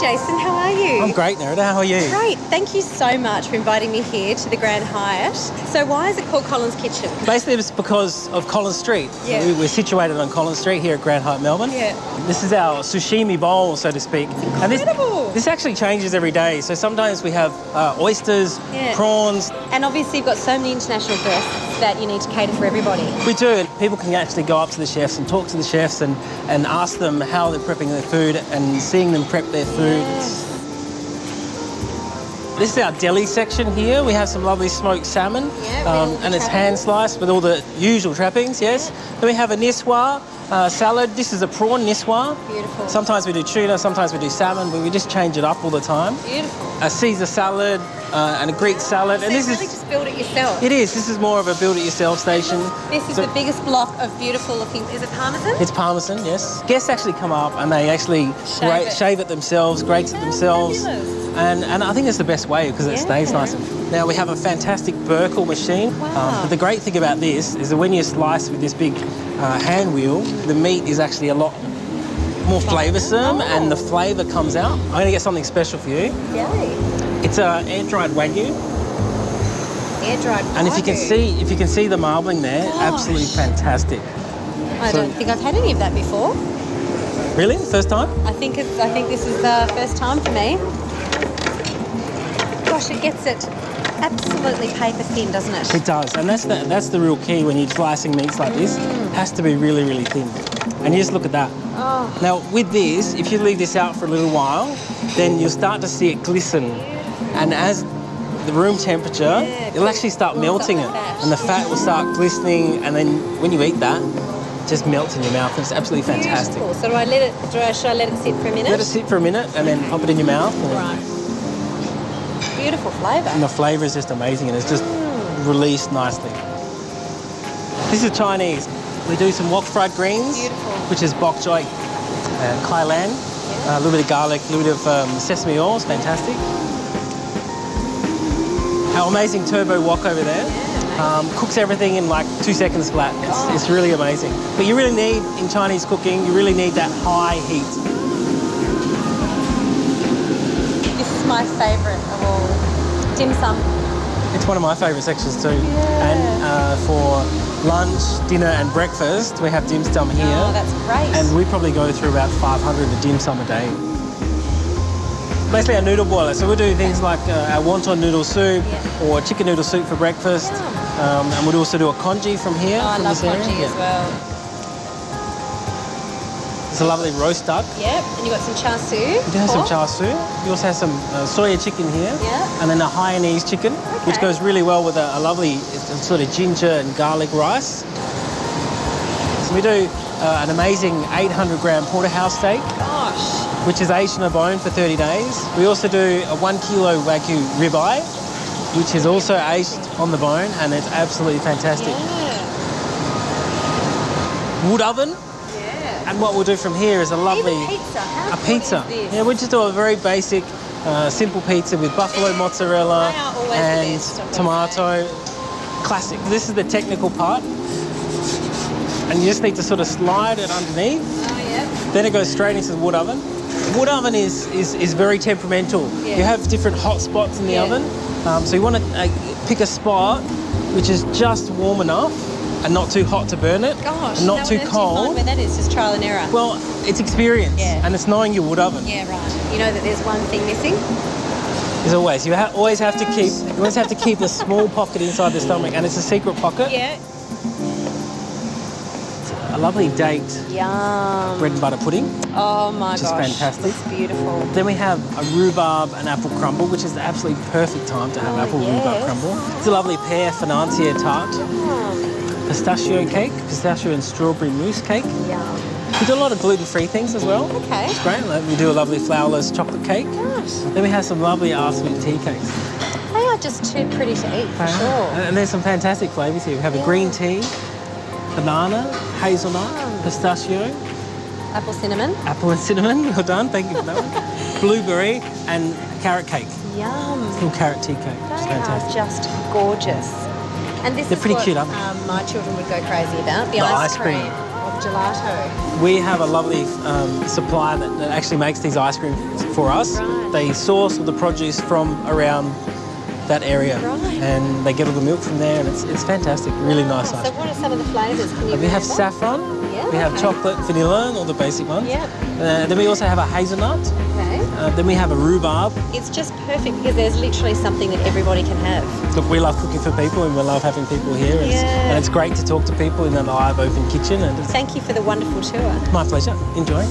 Jason, how are you? I'm great, Nerida. How are you? Great. Thank you so much for inviting me here to the Grand Hyatt. So why is it called Collins Kitchen? Basically, it's because of Collins Street. Yeah. We're situated on Collins Street here at Grand Hyatt, Melbourne. Yeah. This is our sashimi bowl, so to speak. Incredible. And this actually changes every day. So sometimes we have oysters, prawns. And obviously you've got so many international guests that you need to cater for everybody. We do. And people can actually go up to the chefs and talk to the chefs and ask them how they're prepping their food and seeing them prep their food. Yes. This is our deli section here. We have some lovely smoked salmon, and it's hand sliced with all the usual trappings, yes. Yeah. Then we have a niswa salad. This is a prawn niswa. Beautiful. Sometimes we do tuna, sometimes we do salmon, but we just change it up all the time. Beautiful. A Caesar salad and a Greek salad. So and this you really is just build it yourself? It is. This is more of a build-it-yourself station. This is the biggest block of beautiful looking... Is it parmesan? It's parmesan, yes. Guests actually come up and they actually shave it themselves, grate it themselves. Fabulous. And I think it's the best way because it stays nice. Now we have a fantastic Burkle machine. Wow. But the great thing about this is that when you slice with this big hand wheel, the meat is actually a lot more flavoursome and the flavour comes out. I'm going to get something special for you. Yay. It's a air-dried Wagyu. Air-dried Wagyu. And if you can see the marbling there, absolutely fantastic. I don't think I've had any of that before. Really? First time? I think this is the first time for me. Gosh, it gets it absolutely paper thin, doesn't it? It does, and that's the real key when you're slicing meats like this. It has to be really, really thin. And you just look at that. Oh. Now, with this, if you leave this out for a little while, then you'll start to see it glisten. And as the room temperature, it'll actually start melting it. And the fat will start glistening, and then when you eat that, it just melts in your mouth. It's absolutely fantastic. Beautiful. So should I let it sit for a minute? Let it sit for a minute and then pop it in your mouth. Right. Beautiful flavour. And the flavour is just amazing and it's just released nicely. This is Chinese. We do some wok fried greens, which is bok choy and kai lan, a little bit of garlic, a little bit of sesame oil. It's fantastic. Our amazing Turbo Wok over there cooks everything in like 2 seconds flat. It's really amazing. But you really need, in Chinese cooking, you really need that high heat. My favourite of all, dim sum. It's one of my favourite sections too. And for lunch, dinner and breakfast, we have dim sum here. Oh, that's great. And we probably go through about 500 of dim sum a day. Basically a noodle boiler. So we'll do things like our wonton noodle soup or chicken noodle soup for breakfast. And we'll also do a congee from here. I love congee as well. It's a lovely roast duck. Yep, and you've got some char siu. We do have some char siu. We also have some soya chicken here. Yeah. And then a Hainanese chicken, which goes really well with a lovely sort of ginger and garlic rice. So we do an amazing 800-gram porterhouse steak. Gosh. Which is aged on a bone for 30 days. We also do a 1 kilo Wagyu ribeye, which is also aged on the bone, and it's absolutely fantastic. Yeah. Wood oven. And what we'll do from here is a lovely pizza. How pizza. Is this? Yeah, we'll just do a very basic, simple pizza with buffalo mozzarella and tomato. Classic. This is the technical part, and you just need to sort of slide it underneath. Oh, yeah. Then it goes straight into the wood oven. Wood oven is very temperamental. Yeah. You have different hot spots in the oven, so you want to pick a spot which is just warm enough and not too hot to burn it, and not too cold. Do you find where that is? Just trial and error. Well, it's experience, and it's knowing your wood oven. Yeah, right. You know that there's one thing missing. As always, you always have to keep a small pocket inside the stomach, and it's a secret pocket. Yeah. A lovely date bread and butter pudding. Oh my gosh, which is fantastic. It's beautiful. Then we have a rhubarb and apple crumble, which is the absolutely perfect time to have rhubarb crumble. It's a lovely pear financier tart. Pistachio cake, pistachio and strawberry mousse cake. Yum. We do a lot of gluten-free things as well. Okay. It's great. We do a lovely flourless chocolate cake. Gosh. Then we have some lovely sweet tea cakes. They are just too pretty to eat, for sure. And there's some fantastic flavours here. We have a green tea, banana, hazelnut, pistachio. Apple cinnamon. Apple and cinnamon. Well done. Thank you for that one. Blueberry and carrot cake. Yum. It's called carrot tea cake. It's fantastic. Are just gorgeous. And this They're is pretty what cute, aren't they? My children would go crazy about, the ice cream. gelato? We have a lovely supplier that actually makes these ice creams for us. Right. They source all the produce from around that area, Right. and they get all the milk from there, and it's fantastic. Really nice ice So cream. what are some of the flavours? Can you We have remember? saffron. Yeah, We have okay. chocolate, vanilla, and all the basic ones. Yeah. Then we also have a hazelnut. Okay. Then we have a rhubarb. It's just perfect because there's literally something that everybody can have. Look, we love cooking for people, and we love having people here. Yeah. And it's great to talk to people in a live, open kitchen. And Thank you for the wonderful tour. my pleasure. Enjoy.